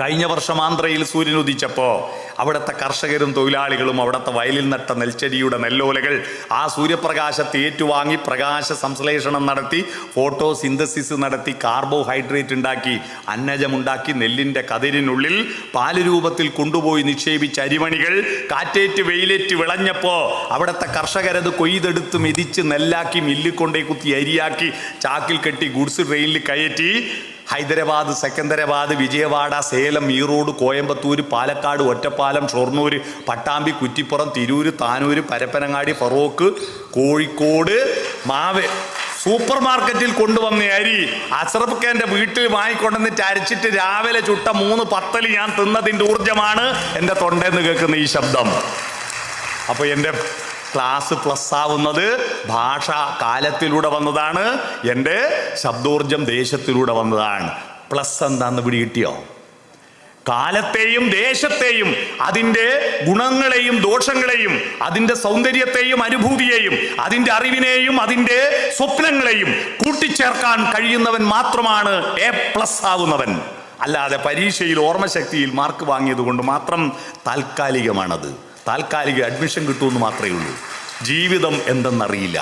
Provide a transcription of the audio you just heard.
കഴിഞ്ഞ വർഷം ആന്ധ്രയിൽ സൂര്യൻ ഉദിച്ചപ്പോൾ അവിടുത്തെ കർഷകരും തൊഴിലാളികളും അവിടുത്തെ വയലിൽ നട്ട നെൽച്ചെടിയുടെ നെല്ലോലകൾ ആ സൂര്യപ്രകാശത്തെ ഏറ്റുവാങ്ങി പ്രകാശ സംശ്ലേഷണം നടത്തി ഫോട്ടോസിന്തസിസ് നടത്തി കാർബോഹൈഡ്രേറ്റ് ഉണ്ടാക്കി അന്നജമുണ്ടാക്കി നെല്ലിൻ്റെ കതിരിനുള്ളിൽ പാല് രൂപത്തിൽ കൊണ്ടുപോയി നിക്ഷേപിച്ച അരിമണികൾ കാറ്റേറ്റ് വെയിലേറ്റ് വിളഞ്ഞപ്പോൾ അവിടുത്തെ കർഷകരത് കൊയ്തെടുത്ത് മെതിച്ച് നെല്ലാക്കി മില്ലിൽ കൊണ്ടേ കുത്തി അരിയാക്കി ചാക്കിൽ കെട്ടി ഗുഡ്സ് ട്രെയിനിൽ കയറ്റി ഹൈദരാബാദ്, സെക്കന്ദരാബാദ്, വിജയവാഡ, സേലം, ഈറോഡ്, കോയമ്പത്തൂർ, പാലക്കാട്, ഒറ്റപ്പാലം, ഷൊർണൂർ, പട്ടാമ്പി, കുറ്റിപ്പുറം, തിരൂർ, താനൂർ, പരപ്പനങ്ങാടി, ഫറോക്ക്, കോഴിക്കോട് സൂപ്പർ മാർക്കറ്റിൽ കൊണ്ടുവന്ന അരി അഷ്റഫ് ഖാന്റെ വീട്ടിൽ വാങ്ങിക്കൊണ്ടുവന്നിട്ട് അരച്ചിട്ട് രാവിലെ ചുട്ട 3 പത്തല് ഞാൻ തിന്നതിൻ്റെ ഊർജമാണ് എൻ്റെ തൊണ്ടയിൽ നിന്ന് കേൾക്കുന്ന ഈ ശബ്ദം. അപ്പോൾ എൻ്റെ ക്ലാസ് പ്ലസ് ആവുന്നത് ഭാഷ കാലത്തിലൂടെ വന്നതാണ്, എൻ്റെ ശബ്ദോർജം ദേശത്തിലൂടെ വന്നതാണ്. പ്ലസ് എന്താന്ന് പിടി കിട്ടിയോ? കാലത്തെയും ദേശത്തെയും അതിൻ്റെ ഗുണങ്ങളെയും ദോഷങ്ങളെയും അതിൻ്റെ സൗന്ദര്യത്തെയും അനുഭൂതിയെയും അതിൻ്റെ അറിവിനെയും അതിൻ്റെ സ്വപ്നങ്ങളെയും കൂട്ടിച്ചേർക്കാൻ കഴിയുന്നവൻ മാത്രമാണ് A+ ആവുന്നവൻ. അല്ലാതെ പരീക്ഷയിൽ ഓർമ്മശക്തിയിൽ മാർക്ക് വാങ്ങിയത് കൊണ്ട് മാത്രം താൽക്കാലികമാണത്. താൽക്കാലിക അഡ്മിഷൻ കിട്ടുമെന്ന് മാത്രമേ ഉള്ളൂ. ജീവിതം എന്തെന്നറിയില്ല.